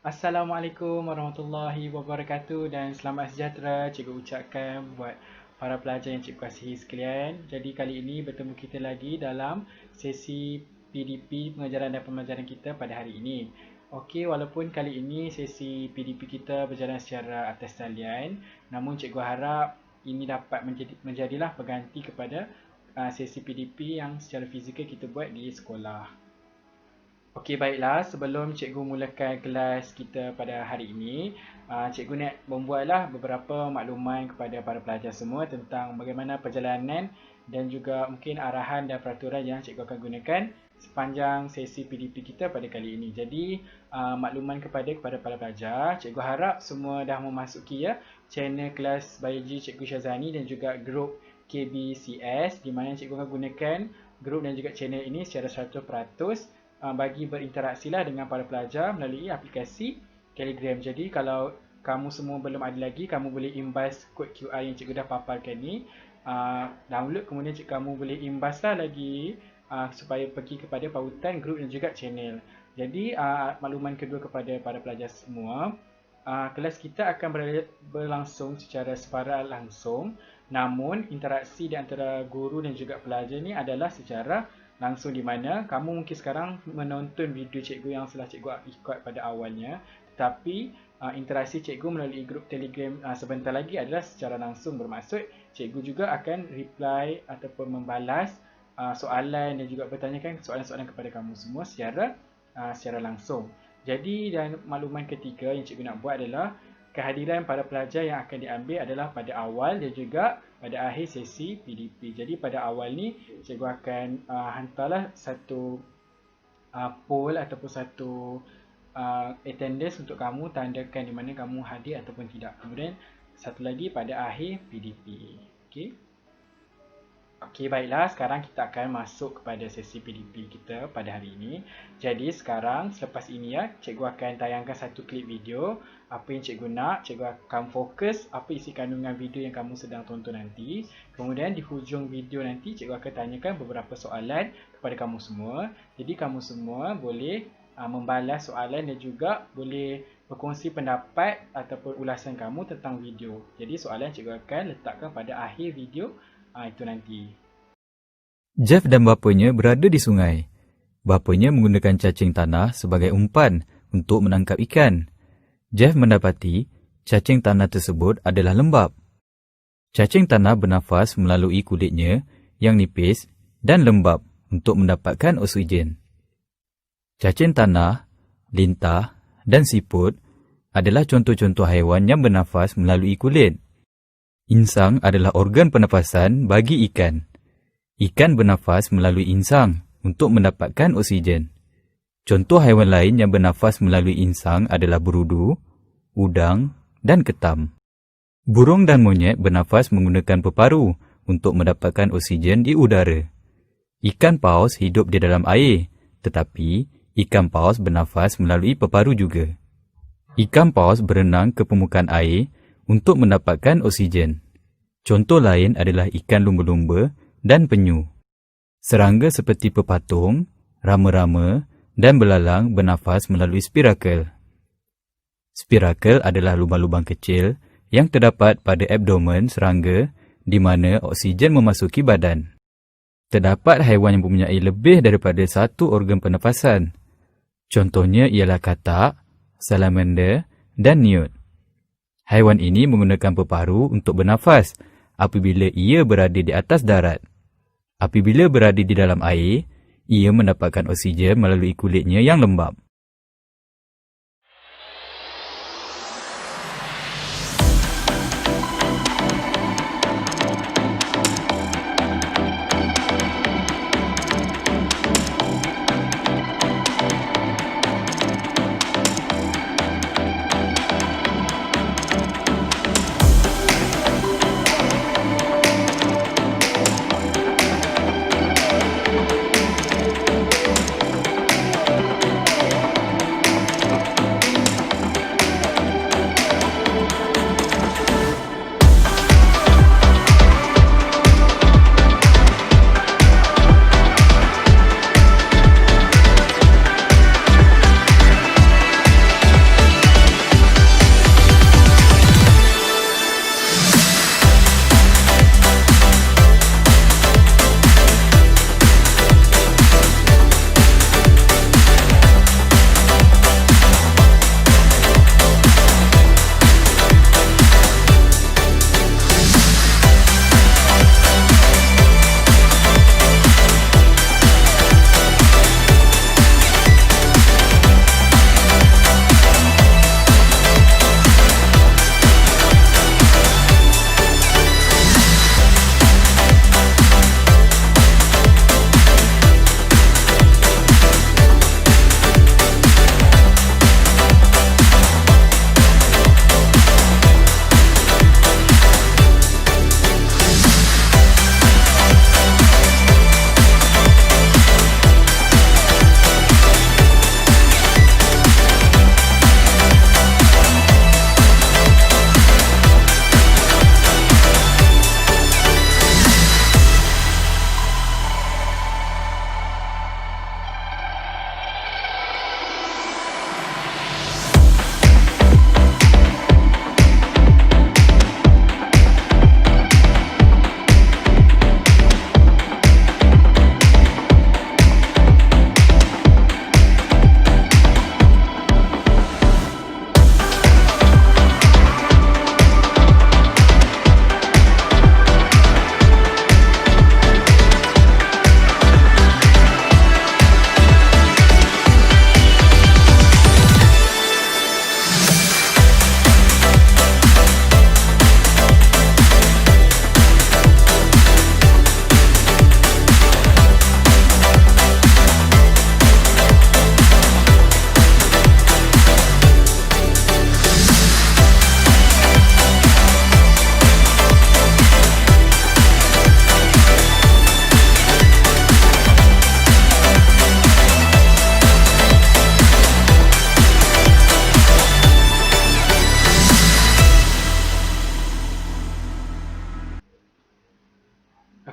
Assalamualaikum warahmatullahi wabarakatuh dan selamat sejahtera cikgu ucapkan buat para pelajar yang cikgu kasihi sekalian. Jadi kali ini bertemu kita lagi dalam sesi PDP pengajaran dan pembelajaran kita pada hari ini. Okey, walaupun kali ini sesi PDP kita berjalan secara atas talian, namun cikgu harap ini dapat menjadilah pengganti kepada sesi PDP yang secara fizikal kita buat di sekolah. Okey, baiklah, sebelum cikgu mulakan kelas kita pada hari ini, cikgu nak membuatlah beberapa makluman kepada para pelajar semua tentang bagaimana perjalanan dan juga mungkin arahan dan peraturan yang cikgu akan gunakan sepanjang sesi PDP kita pada kali ini. Jadi, makluman kepada para pelajar, cikgu harap semua dah memasuki channel kelas biologi Cikgu Syazani dan juga grup KBCS, di mana cikgu akan gunakan grup dan juga channel ini secara 100% bagi berinteraksi dengan para pelajar melalui aplikasi Telegram. Jadi kalau kamu semua belum ada lagi, kamu boleh imbas kod QR yang cikgu dah paparkan ni, download, kemudian kamu boleh imbaslah lagi supaya pergi kepada pautan grup dan juga channel. Jadi makluman kedua kepada para pelajar semua, kelas kita akan berlangsung secara separa langsung, namun interaksi di antara guru dan juga pelajar ni adalah secara langsung, di mana kamu mungkin sekarang menonton video cikgu yang telah cikgu ikut pada awalnya, tetapi interaksi cikgu melalui grup Telegram sebentar lagi adalah secara langsung, bermaksud cikgu juga akan reply ataupun membalas soalan dan juga bertanyakan soalan-soalan kepada kamu semua secara langsung. Jadi, dan makluman ketiga yang cikgu nak buat adalah kehadiran para pelajar yang akan diambil adalah pada awal dan juga pada akhir sesi PDP. Jadi pada awal ni cikgu akan hantarlah satu poll ataupun satu attendance untuk kamu tandakan di mana kamu hadir ataupun tidak. Kemudian satu lagi pada akhir PDP. Okey. Okey, baiklah, sekarang kita akan masuk kepada sesi PDP kita pada hari ini. Jadi sekarang selepas ini cikgu akan tayangkan satu klip video. Apa yang cikgu nak, cikgu akan fokus apa isi kandungan video yang kamu sedang tonton nanti. Kemudian di hujung video nanti cikgu akan tanyakan beberapa soalan kepada kamu semua. Jadi kamu semua boleh membalas soalan dan juga boleh berkongsi pendapat ataupun ulasan kamu tentang video. Jadi soalan cikgu akan letakkan pada akhir video itu nanti. Jeff dan bapanya berada di sungai. Bapanya menggunakan cacing tanah sebagai umpan untuk menangkap ikan. Jeff mendapati cacing tanah tersebut adalah lembap. Cacing tanah bernafas melalui kulitnya yang nipis dan lembab untuk mendapatkan oksigen. Cacing tanah, lintah dan siput adalah contoh-contoh haiwan yang bernafas melalui kulit. Insang adalah organ pernafasan bagi ikan. Ikan bernafas melalui insang untuk mendapatkan oksigen. Contoh haiwan lain yang bernafas melalui insang adalah berudu, udang dan ketam. Burung dan monyet bernafas menggunakan peparu untuk mendapatkan oksigen di udara. Ikan paus hidup di dalam air, tetapi ikan paus bernafas melalui peparu juga. Ikan paus berenang ke permukaan air untuk mendapatkan oksigen. Contoh lain adalah ikan lumba-lumba dan penyu. Serangga seperti pepatung, rama-rama dan belalang bernafas melalui spirakel. Spirakel adalah lubang-lubang kecil yang terdapat pada abdomen serangga di mana oksigen memasuki badan. Terdapat haiwan yang mempunyai lebih daripada satu organ pernafasan. Contohnya ialah katak, salamander dan newt. Haiwan ini menggunakan peparu untuk bernafas apabila ia berada di atas darat. Apabila berada di dalam air, ia mendapatkan oksigen melalui kulitnya yang lembab.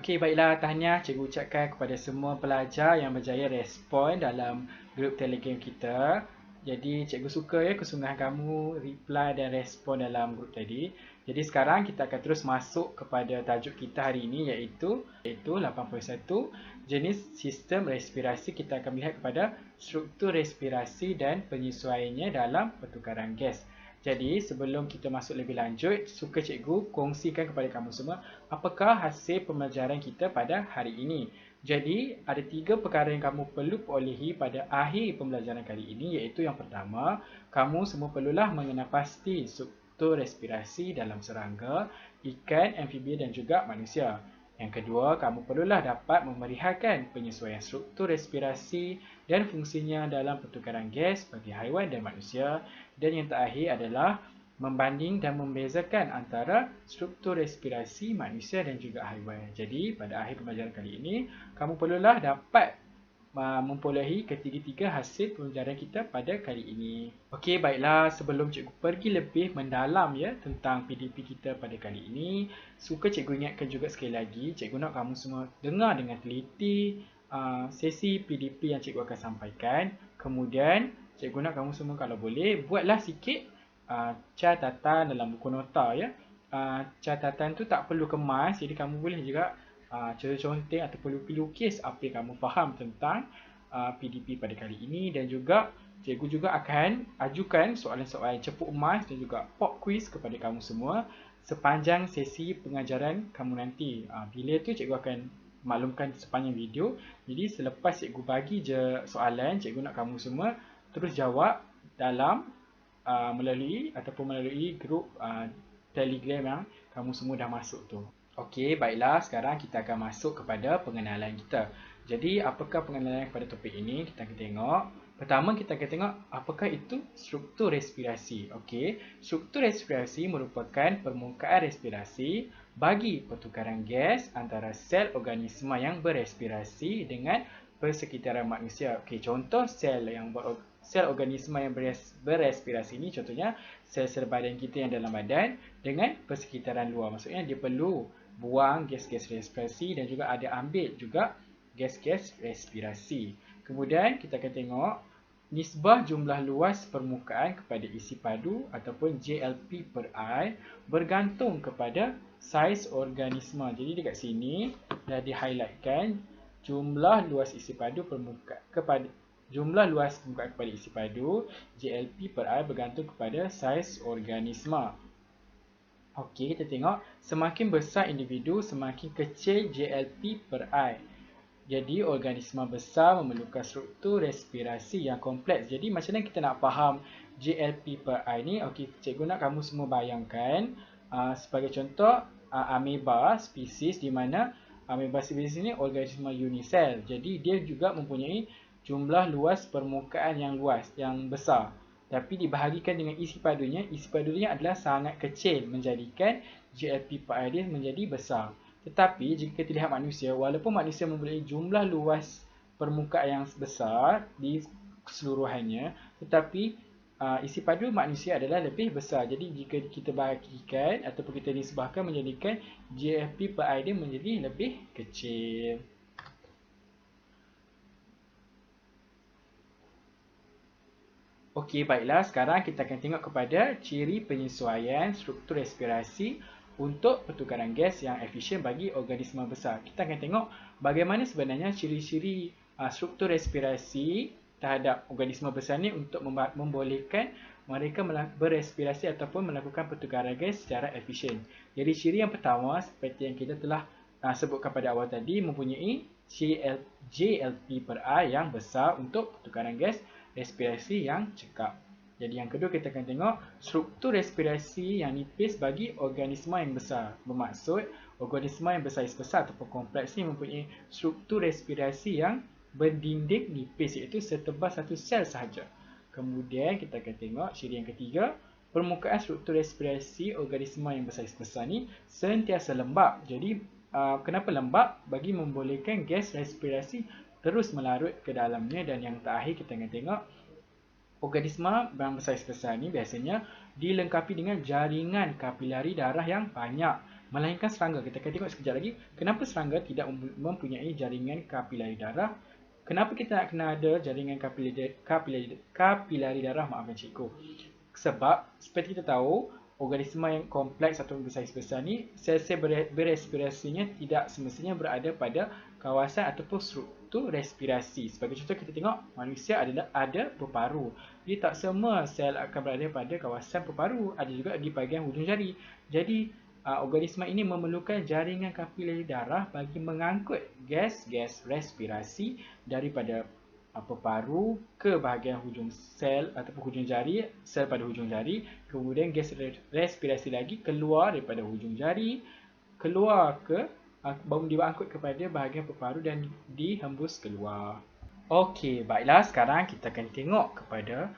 Okey, baiklah tahniah cikgu ucapkan kepada semua pelajar yang berjaya respon dalam grup Telegram kita. Jadi cikgu suka ya kesungguhan kamu reply dan respon dalam grup tadi. Jadi sekarang kita akan terus masuk kepada tajuk kita hari ini iaitu 81 jenis sistem respirasi. Kita akan melihat kepada struktur respirasi dan penyesuaiannya dalam pertukaran gas. Jadi sebelum kita masuk lebih lanjut, suka cikgu kongsikan kepada kamu semua apakah hasil pembelajaran kita pada hari ini. Jadi ada 3 perkara yang kamu perlu perolehi pada akhir pembelajaran kali ini, iaitu yang pertama, kamu semua perlulah mengenal pasti struktur respirasi dalam serangga, ikan, amfibia dan juga manusia. Yang kedua, kamu perlulah dapat memerihakan penyesuaian struktur respirasi dan fungsinya dalam pertukaran gas bagi haiwan dan manusia. Dan yang terakhir adalah membanding dan membezakan antara struktur respirasi manusia dan juga haiwan. Jadi, pada akhir pembelajaran kali ini, kamu perlulah dapat memperolehi ketiga-tiga hasil pembelajaran kita pada kali ini. Okey, baiklah, sebelum cikgu pergi lebih mendalam ya tentang PDP kita pada kali ini, suka cikgu ingatkan juga sekali lagi, cikgu nak kamu semua dengar dengan teliti sesi PDP yang cikgu akan sampaikan. Kemudian, cikgu nak kamu semua kalau boleh buatlah sikit catatan dalam buku nota ya. Catatan tu tak perlu kemas, jadi kamu boleh juga contoh-contoh ataupun lukis apa yang kamu faham tentang PDP pada kali ini, dan juga cikgu juga akan ajukan soalan-soalan cepu emas dan juga pop quiz kepada kamu semua sepanjang sesi pengajaran kamu nanti. Bila tu cikgu akan maklumkan sepanjang video. Jadi selepas cikgu bagi je soalan, cikgu nak kamu semua terus jawab dalam melalui grup Telegram yang kamu semua dah masuk tu. Okey, baiklah, sekarang kita akan masuk kepada pengenalan kita. Jadi, apakah pengenalan kepada topik ini? Kita akan tengok. Pertama, kita akan tengok apakah itu struktur respirasi. Okey, struktur respirasi merupakan permukaan respirasi bagi pertukaran gas antara sel organisma yang berespirasi dengan persekitaran manusia. Okey, contoh sel organisma yang berespirasi ini contohnya sel-sel badan kita yang dalam badan dengan persekitaran luar. Maksudnya dia perlu buang gas-gas respirasi dan juga ada ambil juga gas-gas respirasi. Kemudian kita akan tengok nisbah jumlah luas permukaan kepada isi padu ataupun JLP per I bergantung kepada saiz organisma. Jadi dekat sini dah di-highlightkan jumlah luas isi padu kepada isi padu JLP per I bergantung kepada saiz organisma. Okey, kita tengok semakin besar individu, semakin kecil JLP per I. Jadi, organisma besar memerlukan struktur respirasi yang kompleks. Jadi, macam mana kita nak faham JLP per I ni? Okey, cikgu nak kamu semua bayangkan sebagai contoh ameba spesies di mana ameba spesies ni organisma unisel. Jadi, dia juga mempunyai jumlah luas permukaan yang besar. Tapi dibahagikan dengan isi padunya adalah sangat kecil menjadikan JLP per I dia menjadi besar. Tetapi jika kita lihat manusia, walaupun manusia mempunyai jumlah luas permukaan yang besar di keseluruhannya, tetapi isi padu manusia adalah lebih besar. Jadi jika kita bahagikan ataupun kita nisbahkan menjadikan JLP per I dia menjadi lebih kecil. Okey, baiklah. Sekarang kita akan tengok kepada ciri penyesuaian struktur respirasi untuk pertukaran gas yang efisien bagi organisma besar. Kita akan tengok bagaimana sebenarnya ciri-ciri struktur respirasi terhadap organisma besar ni untuk membolehkan mereka berespirasi ataupun melakukan pertukaran gas secara efisien. Jadi ciri yang pertama seperti yang kita telah sebutkan pada awal tadi, mempunyai JLP per I yang besar untuk pertukaran gas respirasi yang cekap. Jadi yang kedua kita akan tengok struktur respirasi yang nipis bagi organisma yang besar. Bermaksud organisma yang bersaiz besar ataupun kompleks ni mempunyai struktur respirasi yang berdinding nipis, iaitu setebal satu sel sahaja. Kemudian kita akan tengok ciri yang ketiga, permukaan struktur respirasi organisma yang bersaiz besar ni sentiasa lembap. Jadi kenapa lembap? Bagi membolehkan gas respirasi terus melarut ke dalamnya. Dan yang terakhir kita akan tengok organisma yang bersaiz besar ni biasanya dilengkapi dengan jaringan kapilari darah yang banyak, melainkan serangga. Kita akan tengok sekejap lagi kenapa serangga tidak mempunyai jaringan kapilari darah. Kenapa kita nak kena ada jaringan kapilari darah, maafkan cikgu? Sebab seperti kita tahu, organisma yang kompleks atau bersaiz besar ni, sel-sel berespirasinya tidak semestinya berada pada kawasan ataupun struktur respirasi. Sebagai contoh, kita tengok manusia ada peparu. Jadi tak semua sel akan berada pada kawasan peparu, ada juga di bahagian hujung jari. Jadi organisma ini memerlukan jaringan kapilari darah bagi mengangkut gas-gas respirasi daripada peparu ke bahagian hujung sel ataupun hujung jari, sel pada hujung jari. Kemudian gas respirasi lagi keluar daripada hujung jari, keluar ke diangkut kepada bahagian peparu dan dihembus keluar. Okey, baiklah, sekarang kita akan tengok kepada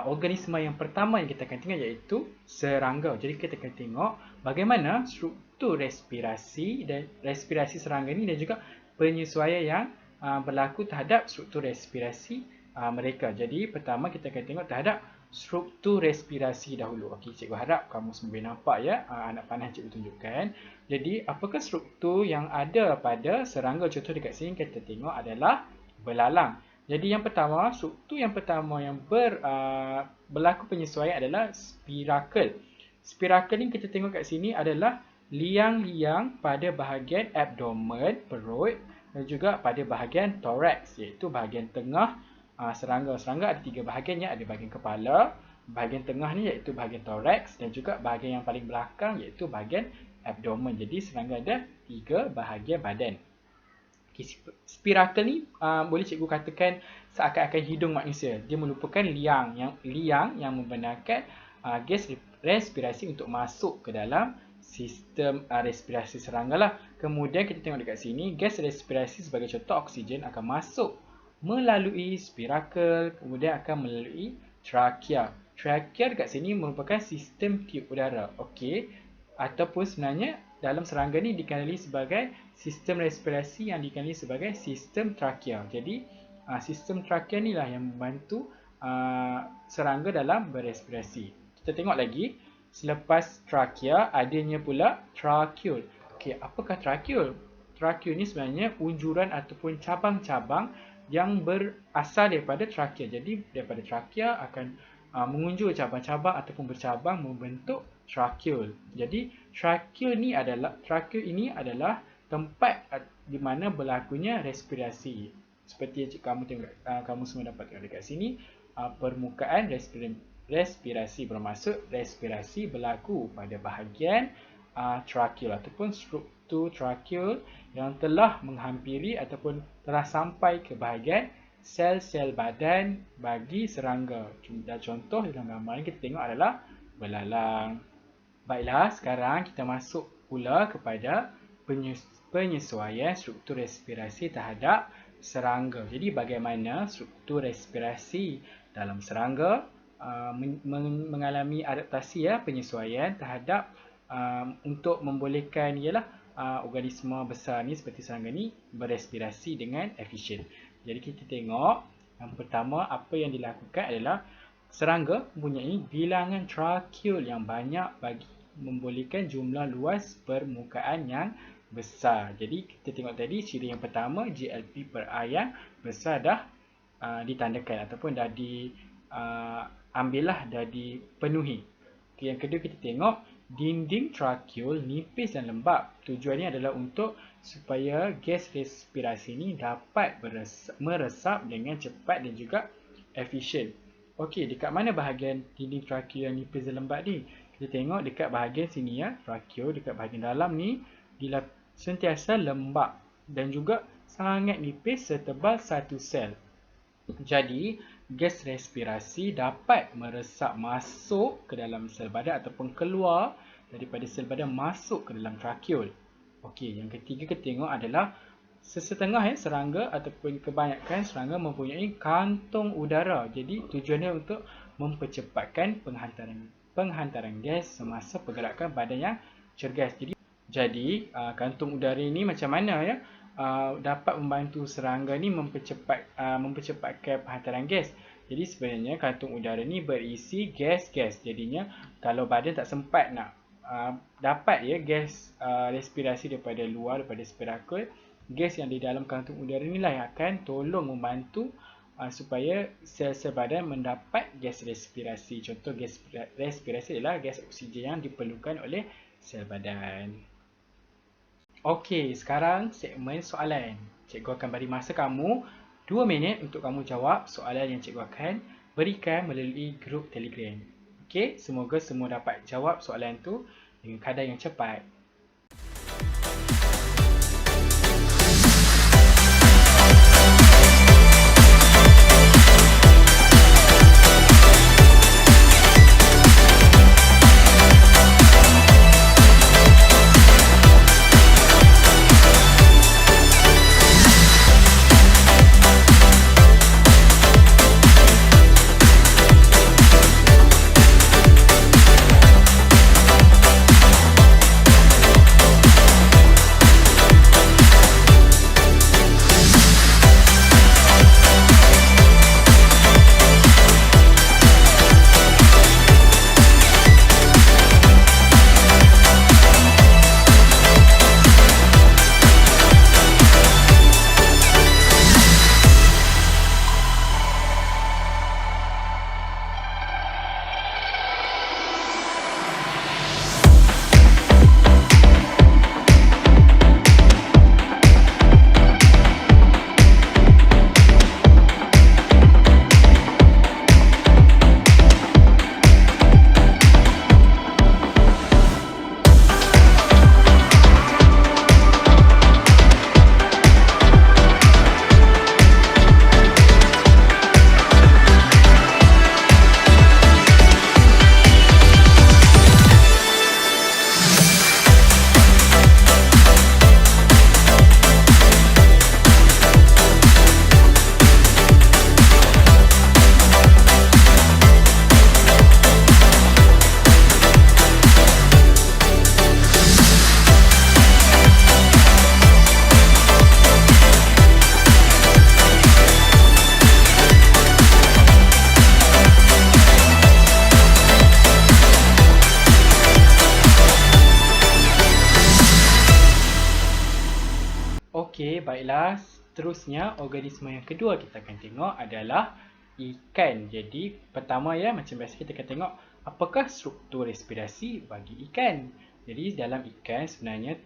organisma yang pertama yang kita akan tengok, iaitu serangga. Jadi kita akan tengok bagaimana struktur respirasi dan respirasi serangga ini dan juga penyesuaian yang berlaku terhadap struktur respirasi mereka. Jadi pertama kita akan tengok terhadap struktur respirasi dahulu. Okey, cikgu harap kamu semua boleh nampak ya, anak panah cikgu tunjukkan. Jadi apakah struktur yang ada pada serangga? Contoh dekat sini kita tengok adalah belalang. Jadi yang pertama, struktur yang pertama yang berlaku penyesuaian adalah spirakel. Spirakel ni kita tengok kat sini adalah liang-liang pada bahagian abdomen, perut, dan juga pada bahagian thorax, iaitu bahagian tengah serangga. Serangga ada 3 bahagian ya, ada bahagian kepala, bahagian tengah ni iaitu bahagian thorax, dan juga bahagian yang paling belakang iaitu bahagian abdomen. Jadi serangga ada 3 bahagian badan. Spirakel ni boleh cikgu katakan seakan-akan hidung manusia. Dia merupakan liang yang membenarkan gas respirasi untuk masuk ke dalam sistem respirasi serangga lah. Kemudian kita tengok dekat sini, gas respirasi sebagai contoh oksigen akan masuk melalui spirakel, kemudian akan melalui trakea. Trakea dekat sini merupakan sistem tiup udara. Okey, ataupun sebenarnya dalam serangga ni dikenali sebagai sistem respirasi yang dikenali sebagai sistem trakea. Jadi sistem trakea ni lah yang membantu serangga dalam berrespirasi. Kita tengok lagi, selepas trakea adanya pula trakeul. Okey, apakah trakeul? Trakeul ni sebenarnya unjuran ataupun cabang-cabang yang berasal daripada trakea. Jadi daripada trakea akan mengunjur cabang-cabang ataupun bercabang membentuk trakeul. Jadi trakeul ini adalah tempat di mana berlakunya respirasi. Seperti yang kamu tengok, kamu semua dapat tengok dekat sini, permukaan respirasi bermaksud respirasi berlaku pada bahagian trakeul ataupun struktur trakeul yang telah menghampiri ataupun telah sampai ke bahagian sel-sel badan bagi serangga. Contoh dalam gambar ini kita tengok adalah belalang. Baiklah, sekarang kita masuk pula kepada penyesuaian struktur respirasi terhadap serangga. Jadi bagaimana struktur respirasi dalam serangga mengalami adaptasi ya, penyesuaian terhadap untuk membolehkan organisma besar ni seperti serangga ni berrespirasi dengan efisien. Jadi kita tengok yang pertama apa yang dilakukan adalah serangga mempunyai bilangan trakeul yang banyak bagi membolehkan jumlah luas permukaan yang besar. Jadi kita tengok tadi ciri yang pertama, GLP per A yang besar dah ditandakan ataupun dah dah dipenuhi. Okay, yang kedua kita tengok dinding trakeul nipis dan lembab. Tujuannya adalah untuk supaya gas respirasi ini dapat meresap dengan cepat dan juga efisien. Okey, dekat mana bahagian dinding trakeul yang nipis dan lembab ni? Kita tengok dekat bahagian sini ya, trakeul dekat bahagian dalam ni sentiasa lembab dan juga sangat nipis setebal satu sel. Jadi, gas respirasi dapat meresap masuk ke dalam sel badan ataupun keluar daripada sel badan masuk ke dalam trakeul. Okey, yang ketiga kita tengok adalah sesetengah serangga ataupun kebanyakan serangga mempunyai kantung udara. Jadi tujuannya untuk mempercepatkan penghantaran gas semasa pergerakan badan yang cergas. Jadi kantung udara ini macam mana ya? Dapat membantu serangga ni mempercepatkan penghantaran gas. Jadi sebenarnya kantung udara ni berisi gas-gas. Jadinya kalau badan tak sempat nak dapat ya gas respirasi daripada luar, daripada spirakel, gas yang di dalam kantung udara inilah yang akan tolong membantu supaya sel-sel badan mendapat gas respirasi. Contoh gas respirasi adalah gas oksigen yang diperlukan oleh sel badan. Okey, sekarang segmen soalan. Cikgu akan beri masa kamu 2 minit untuk kamu jawab soalan yang cikgu akan berikan melalui grup Telegram. Okey, semoga semua dapat jawab soalan tu dengan kadar yang cepat. Okey, baiklah. Seterusnya, organisma yang kedua kita akan tengok adalah ikan. Jadi, pertama ya, macam biasa kita akan tengok apakah struktur respirasi bagi ikan. Jadi, dalam ikan sebenarnya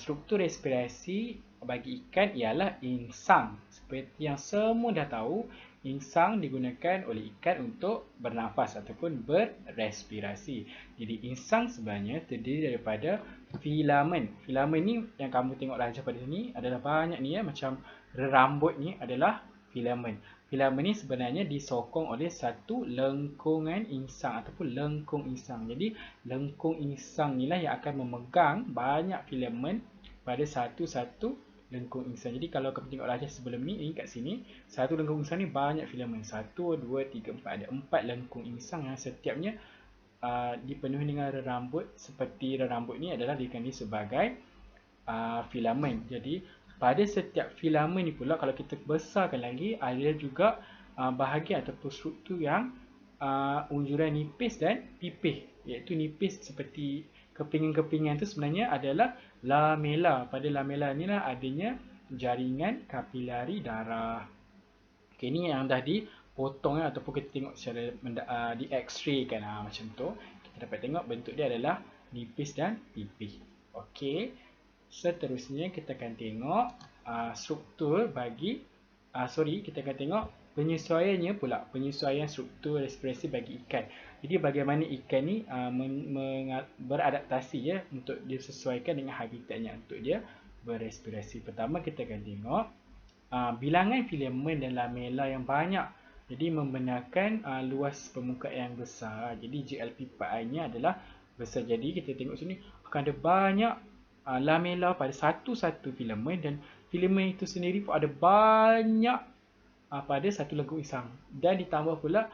struktur respirasi bagi ikan ialah insang. Seperti yang semua dah tahu, insang digunakan oleh ikan untuk bernafas ataupun berrespirasi. Jadi insang sebenarnya terdiri daripada filamen. Filamen ni yang kamu tengok raja pada sini adalah banyak ni ya, macam rambut ni adalah filamen. Filamen ni sebenarnya disokong oleh satu lengkungan insang ataupun lengkung insang. Jadi lengkung insang inilah yang akan memegang banyak filamen pada satu-satu lengkung insang. Jadi kalau kamu tengok raja sebelum ni kat sini, satu lengkung insang ni banyak filamen. 1, 2, 3, 4. Ada 4 lengkung insang yang setiapnya dipenuhi dengan rambut. Seperti rambut ni adalah dikandung sebagai filamen. Jadi pada setiap filamen ni pula, kalau kita besarkan lagi, ada juga bahagian ataupun struktur yang unjuran nipis dan pipih. Iaitu nipis seperti kepingan-kepingan tu sebenarnya adalah lamela. Pada lamela ni lah adanya jaringan kapilari darah. Okay, ni yang dah dipotong ataupun kita tengok secara di x-ray kan, macam tu. Kita dapat tengok bentuk dia adalah nipis dan pipih. Okey. Seterusnya kita akan tengok struktur bagi kita akan tengok penyesuaiannya pula, penyesuaian struktur respirasi bagi ikan. Jadi bagaimana ikan ni beradaptasi ya untuk disesuaikan dengan habitatnya untuk dia berrespirasi. Pertama kita akan tengok bilangan filamen dan lamela yang banyak. Jadi membenarkan luas permukaan yang besar. Jadi GLP-4i-nya adalah besar. Jadi kita tengok sini akan ada banyak lamela pada satu-satu filamen, dan filamen itu sendiri pun ada banyak pada satu lengkung insang. Dan ditambah pula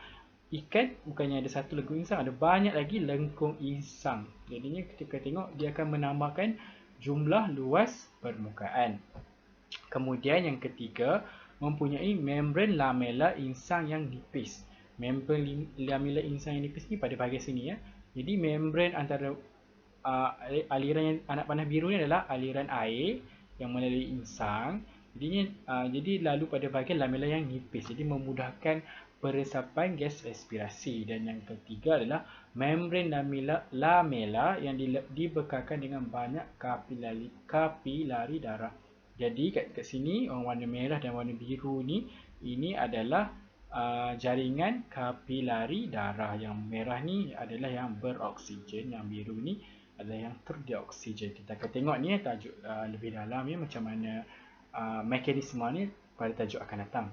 ikan bukannya ada satu lengkung insang, ada banyak lagi lengkung insang. Jadinya ketika tengok dia akan menambahkan jumlah luas permukaan. Kemudian yang ketiga, mempunyai membran lamela insang yang nipis. Membran lamela insang yang nipis ni pada bahagian sini ya. Jadi membran antara aliran yang anak panah biru ni adalah aliran air yang melalui insang. Jadi lalu pada bahagian lamela yang nipis, jadi memudahkan peresapan gas respirasi. Dan yang ketiga adalah membran lamela yang dibekalkan dengan banyak kapilari darah. Jadi kat sini warna merah dan warna biru ni, ini adalah jaringan kapilari darah. Yang merah ni adalah yang beroksigen, yang biru ni adalah yang terdioksigen. Kita akan tengok ni tajuk lebih dalam ya, macam mana mekanisme ni pada tajuk akan datang.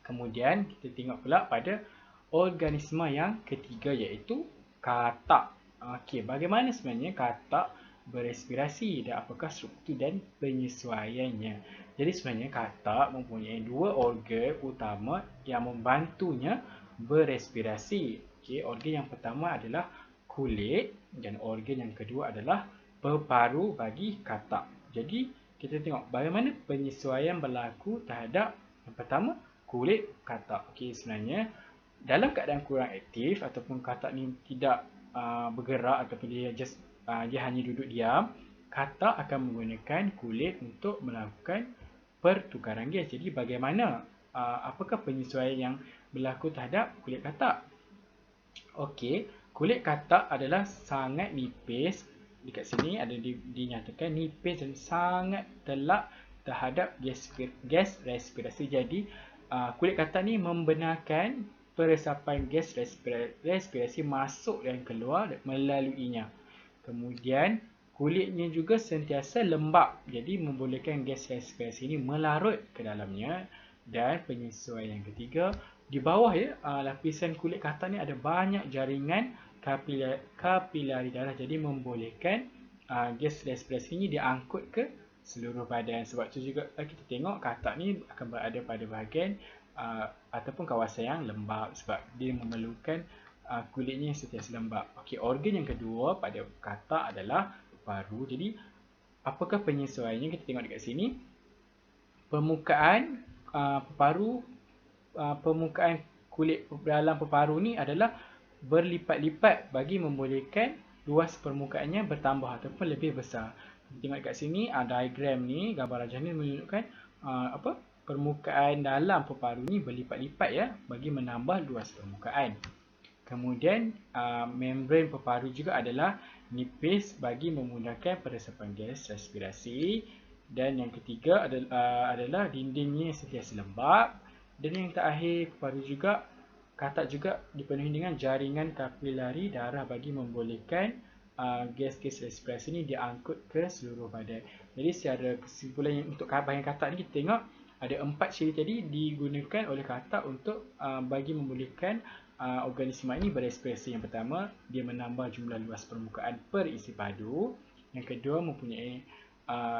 Kemudian kita tengok pula pada organisma yang ketiga, iaitu katak. Okey, bagaimana sebenarnya katak berespirasi dan apakah struktur dan penyesuaiannya. Jadi sebenarnya katak mempunyai dua organ utama yang membantunya berespirasi. Okey, organ yang pertama adalah kulit dan organ yang kedua adalah peparu bagi katak. Jadi kita tengok bagaimana penyesuaian berlaku terhadap yang pertama, kulit katak. Okey, sebenarnya dalam keadaan kurang aktif ataupun katak ni tidak bergerak ataupun dia hanya duduk diam, katak akan menggunakan kulit untuk melakukan pertukaran gas. Jadi bagaimana apakah penyesuaian yang berlaku terhadap kulit katak? Okey, kulit katak adalah sangat nipis. Dekat sini ada dinyatakan nipis dan sangat telak terhadap gas respirasi. Jadi kulit katak ni membenarkan peresapan gas respirasi masuk dan keluar melaluinya. Kemudian kulitnya juga sentiasa lembap, jadi membolehkan gas respirasi ini melarut ke dalamnya. Dan penyesuaian yang ketiga, di bawah ya, lapisan kulit katak ni ada banyak jaringan kapilari darah, jadi membolehkan gas respirasi ini diangkut ke seluruh badan. Sebab tu juga kita tengok katak ni akan berada pada bahagian ataupun kawasan yang lembap, sebab dia memerlukan kulitnya yang sentiasa lembap. Okey, organ yang kedua pada katak adalah peparu. Jadi apakah penyesuaiannya? Kita tengok dekat sini. Permukaan peparu, permukaan kulit dalam peparu ni adalah berlipat-lipat bagi membolehkan luas permukaannya bertambah ataupun lebih besar. Kita tengok dekat sini diagram ni, gambar rajah ni menunjukkan permukaan dalam peparu ni berlipat-lipat ya, bagi menambah luas permukaan. Kemudian membran peparu juga adalah nipis bagi memudahkan peresapan gas respirasi. Dan yang ketiga adalah dindingnya sentiasa lembap. Dan yang terakhir, peparu juga, katak juga dipenuhi dengan jaringan kapilari darah bagi membolehkan gas-gas respirasi ini diangkut ke seluruh badan. Jadi secara kesimpulan untuk bahagian katak ni, kita tengok ada 4 ciri tadi digunakan oleh katak untuk bagi membolehkan organisma ini berespirasi. Yang pertama, dia menambah jumlah luas permukaan perisi padu. Yang kedua, mempunyai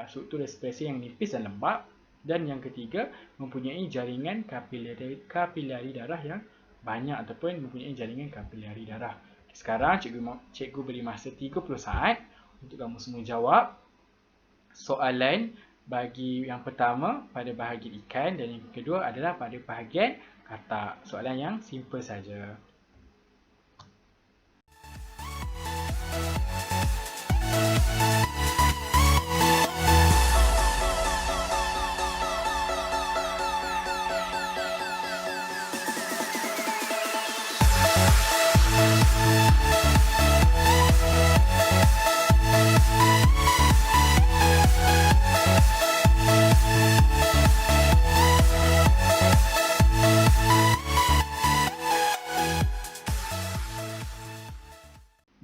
struktur respirasi yang nipis dan lembap. Dan yang ketiga, mempunyai jaringan kapilari darah yang banyak ataupun mempunyai jaringan kapilari darah. Sekarang cikgu beri masa 30 saat untuk kamu semua jawab soalan bagi yang pertama pada bahagian ikan dan yang kedua adalah pada bahagian katak. Soalan yang simple saja.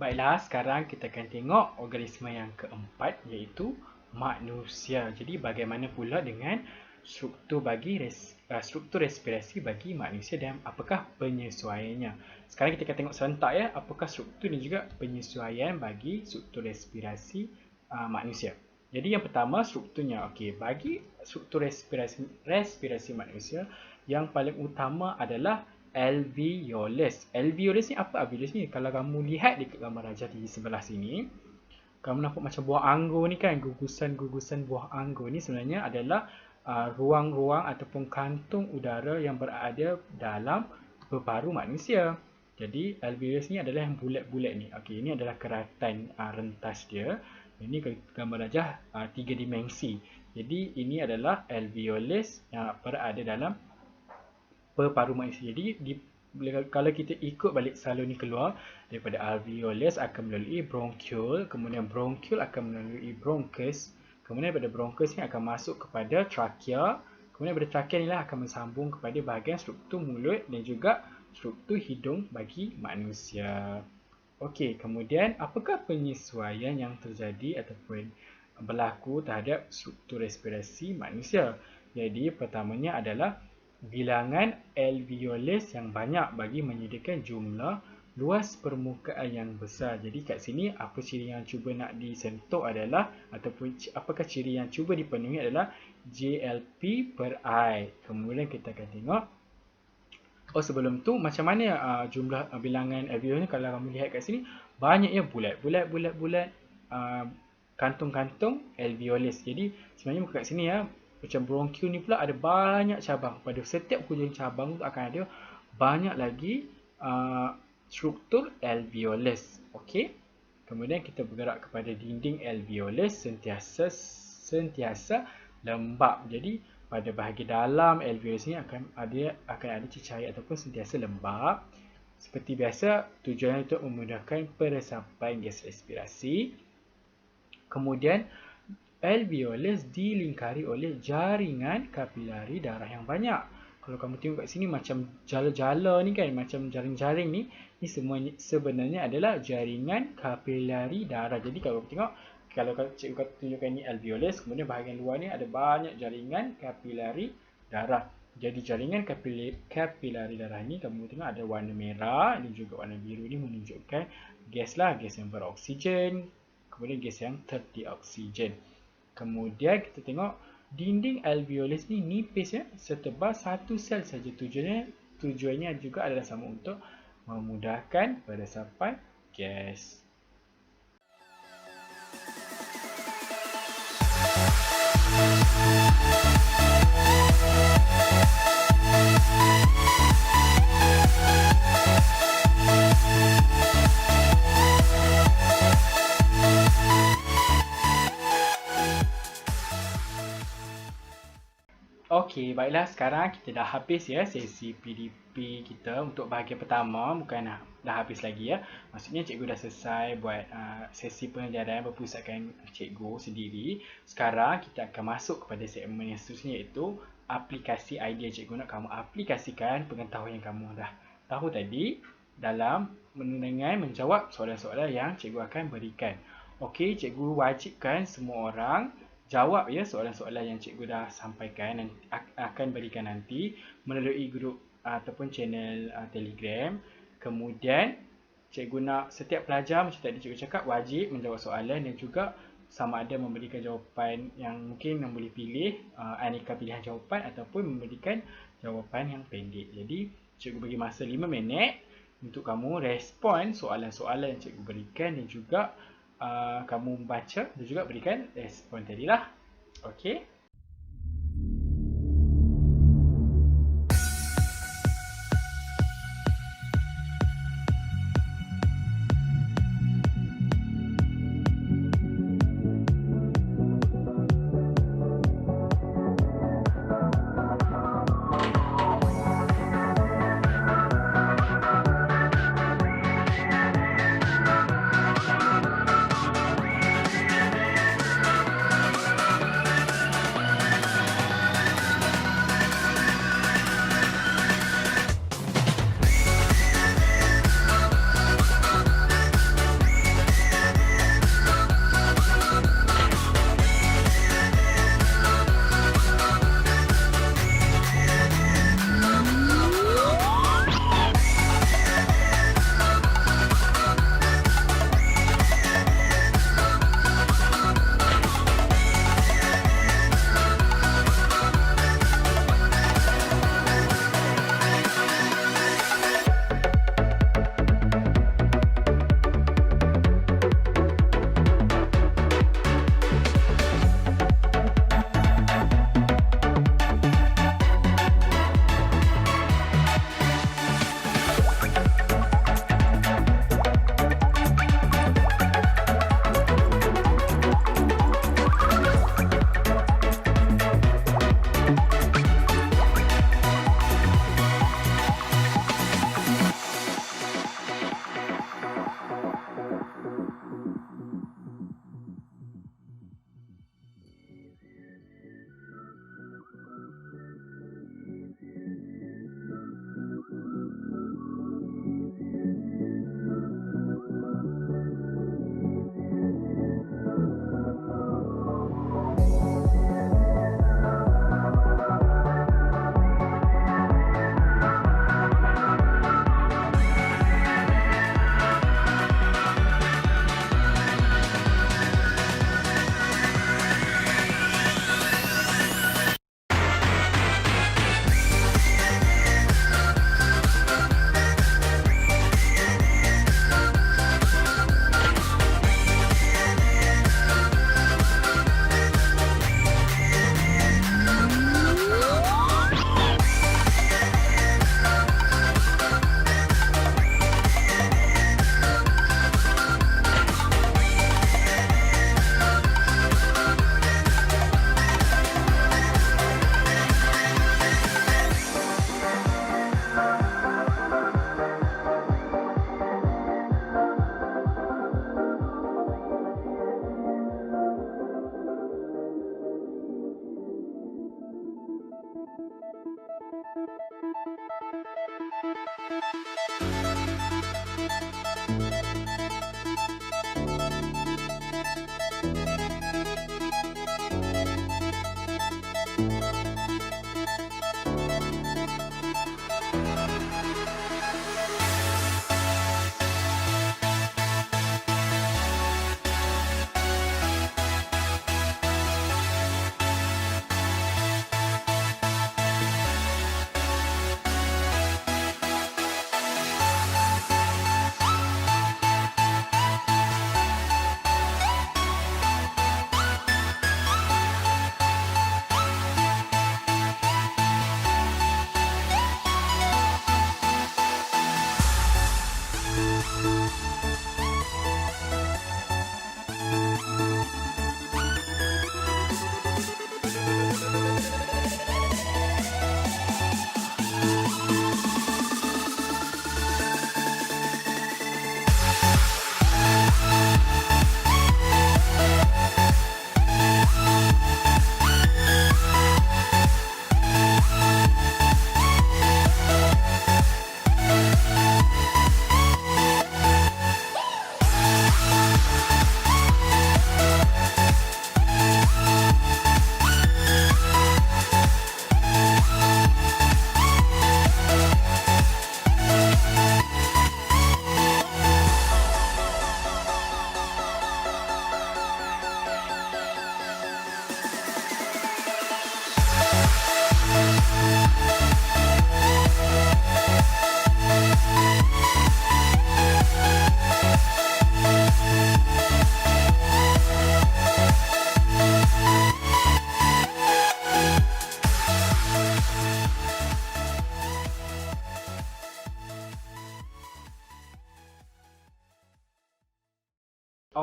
Baiklah, sekarang kita akan tengok organisma yang keempat, iaitu manusia. Jadi bagaimana pula dengan struktur respirasi bagi manusia dan apakah penyesuaiannya? Sekarang kita akan tengok serentak ya, apakah struktur dan juga penyesuaian bagi struktur respirasi manusia. Jadi yang pertama, strukturnya. Okey, bagi struktur respirasi manusia, yang paling utama adalah alveolus. Alveolus ni apa alveolus ni? Kalau kamu lihat di gambar rajah di sebelah sini, kamu nampak macam buah anggur ni kan, gugusan-gugusan buah anggur ni sebenarnya adalah ruang-ruang ataupun kantung udara yang berada dalam peparu manusia. Jadi alveolus ni adalah yang bulat-bulat ni. Okey, ini adalah keratan rentas dia. Ini gambar rajah 3 dimensi. Jadi ini adalah alveolus yang berada dalam peparu manusia. Jadi kalau kita ikut balik salur ni keluar daripada alveolus akan melalui bronchiole, kemudian bronchiole akan melalui bronchus, Kemudian daripada bronchus ni akan masuk kepada trachea. Kemudian daripada trachea ni lah akan bersambung kepada bahagian struktur mulut dan juga struktur hidung bagi manusia. Okey, kemudian apakah penyesuaian yang terjadi ataupun berlaku terhadap struktur respirasi manusia? Jadi pertamanya adalah bilangan alveolus yang banyak bagi menyediakan jumlah luas permukaan yang besar. Jadi kat sini apa ciri yang cuba nak disentuh adalah ataupun apakah ciri yang cuba dipenuhi adalah JLP per I. Kemudian kita akan tengok sebelum tu macam mana jumlah bilangan alveolus ni. Kalau kamu lihat kat sini banyak ya, bulat kantung-kantung alveolus. Jadi sebenarnya kat sini ya, macam bronkiol ni pula ada banyak cabang. Pada setiap hujung cabang tu akan ada banyak lagi struktur alveolus. Okey. Kemudian kita bergerak kepada dinding alveolus sentiasa lembap. Jadi pada bahagian dalam alveolus ni akan ada cecair ataupun sentiasa lembap. Seperti biasa, tujuannya untuk memudahkan peresapan gas respirasi. Kemudian alveolus dilingkari oleh jaringan kapilari darah yang banyak. Kalau kamu tengok kat sini macam jala-jala ni kan, macam jaring-jaring ni semua sebenarnya adalah jaringan kapilari darah. Jadi kalau kamu tengok, kalau cikgu tunjukkan ni alveolus, kemudian bahagian luar ni ada banyak jaringan kapilari darah. Jadi jaringan kapilari darah ni kamu tengok ada warna merah dan juga warna biru ni menunjukkan gas lah, gas yang beroksigen, kemudian gas yang terdioksigen. Kemudian kita tengok dinding alveolus ni nipis ya, setebal satu sel saja. Tujuannya juga adalah sama untuk memudahkan peresapan gas. Okey, baiklah, sekarang kita dah habis ya sesi PDP kita untuk bahagian pertama. Bukan dah habis lagi ya. Maksudnya cikgu dah selesai buat sesi pengajaran berpusatkan cikgu sendiri. Sekarang kita akan masuk kepada segmen yang seterusnya, iaitu aplikasi idea. Cikgu nak kamu aplikasikan pengetahuan yang kamu dah tahu tadi dalam dengan menjawab soalan-soalan yang cikgu akan berikan. Okey, cikgu wajibkan semua orang jawab ya soalan-soalan yang cikgu dah sampaikan dan akan berikan nanti melalui grup ataupun channel Telegram. Kemudian cikgu nak setiap pelajar macam tadi cikgu cakap wajib menjawab soalan dan juga sama ada memberikan jawapan yang mungkin yang boleh pilih aneka pilihan jawapan ataupun memberikan jawapan yang pendek. Jadi cikgu bagi masa 5 minit untuk kamu respon soalan-soalan yang cikgu berikan dan juga kamu membaca dan juga berikan respon tadilah. Okey.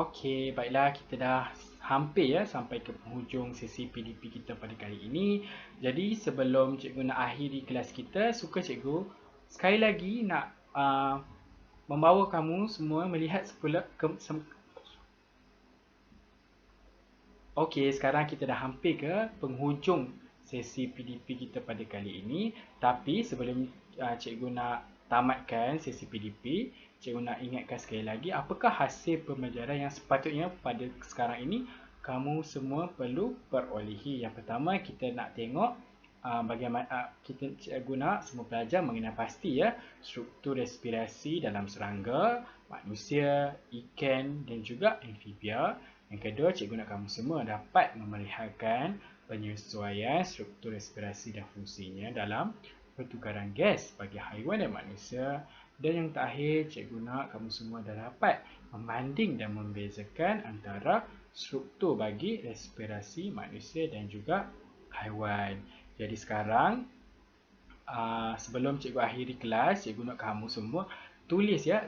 Okey, baiklah, kita dah hampir ya sampai ke penghujung sesi PDP kita pada kali ini. Jadi sebelum cikgu nak akhiri kelas kita, suka cikgu sekali lagi nak membawa kamu semua melihat Okey, sekarang kita dah hampir ke penghujung sesi PDP kita pada kali ini. Tapi sebelum cikgu nak tamatkan sesi PDP, cikgu nak ingatkan sekali lagi apakah hasil pembelajaran yang sepatutnya pada sekarang ini kamu semua perlu perolehi. Yang pertama, kita nak tengok bagaimana cikgu nak semua pelajar mengenal pasti ya struktur respirasi dalam serangga, manusia, ikan dan juga amfibia. Yang kedua, cikgu nak kamu semua dapat memeliharkan penyesuaian struktur respirasi dan fungsinya dalam pertukaran gas bagi haiwan dan manusia. Dan yang terakhir, cikgu nak kamu semua dah dapat membanding dan membezakan antara struktur bagi respirasi manusia dan juga haiwan. Jadi sekarang, sebelum cikgu akhiri kelas, cikgu nak kamu semua tulis ya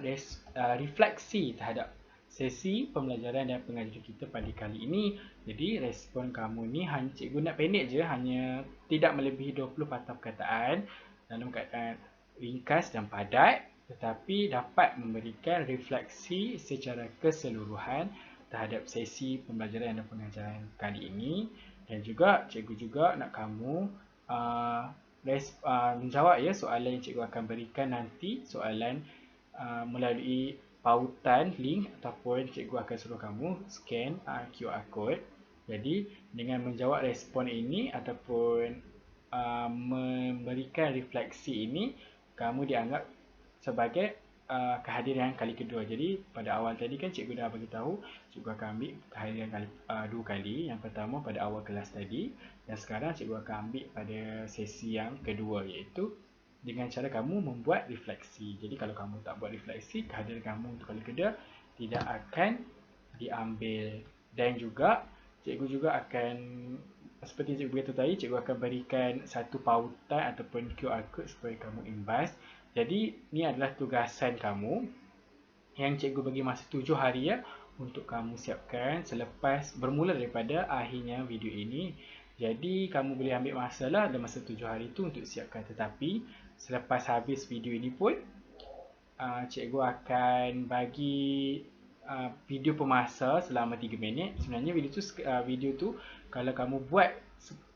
refleksi terhadap sesi pembelajaran dan pengajaran kita pada kali ini. Jadi respon kamu ni hanya cikgu nak pendek je, hanya tidak melebihi 20 patah perkataan dalam keadaan ringkas dan padat, tetapi dapat memberikan refleksi secara keseluruhan terhadap sesi pembelajaran dan pengajaran kali ini. Dan juga cikgu juga nak kamu menjawab ya soalan yang cikgu akan berikan nanti, soalan melalui pautan link ataupun cikgu akan suruh kamu scan QR code. Jadi dengan menjawab respon ini ataupun memberikan refleksi ini, kamu dianggap sebagai kehadiran kali kedua. Jadi pada awal tadi kan cikgu dah bagi tahu cikgu akan ambil kehadiran dua kali. Yang pertama pada awal kelas tadi, dan sekarang cikgu akan ambil pada sesi yang kedua, iaitu dengan cara kamu membuat refleksi. Jadi kalau kamu tak buat refleksi, kehadiran kamu untuk kali kedua tidak akan diambil. Dan juga cikgu juga akan, seperti cikgu beritahu tadi, cikgu akan berikan satu pautan ataupun QR code supaya kamu imbas. Jadi ni adalah tugasan kamu yang cikgu bagi masa 7 hari ya untuk kamu siapkan selepas bermula daripada akhirnya video ini. Jadi kamu boleh ambil masa lah dalam masa 7 hari itu untuk siapkan. Tetapi selepas habis video ini pun, cikgu akan bagi video pemasa selama 3 minit. Sebenarnya video tu kalau kamu buat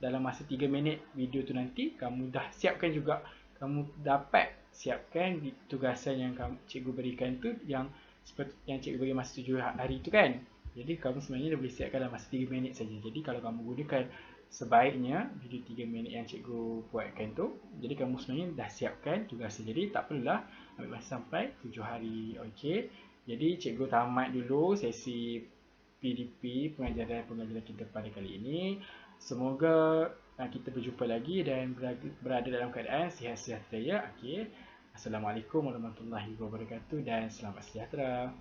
dalam masa 3 minit video tu nanti, kamu dah siapkan juga. Kamu dapat siapkan tugasan yang cikgu berikan tu, yang seperti yang cikgu bagi masa 7 hari tu kan. Jadi kamu sebenarnya dah boleh siapkan dalam masa 3 minit saja. Jadi kalau kamu gunakan sebaiknya video 3 minit yang cikgu buatkan tu, jadi kamu sebenarnya dah siapkan tugasan. Jadi tak perlulah ambil masa sampai 7 hari. Okey. Jadi cikgu tamat dulu sesi PDP pengajaran kita pada kali ini. Semoga kita berjumpa lagi dan berada dalam keadaan sihat sejahtera ya. Okey. Assalamualaikum warahmatullahi wabarakatuh dan selamat sejahtera.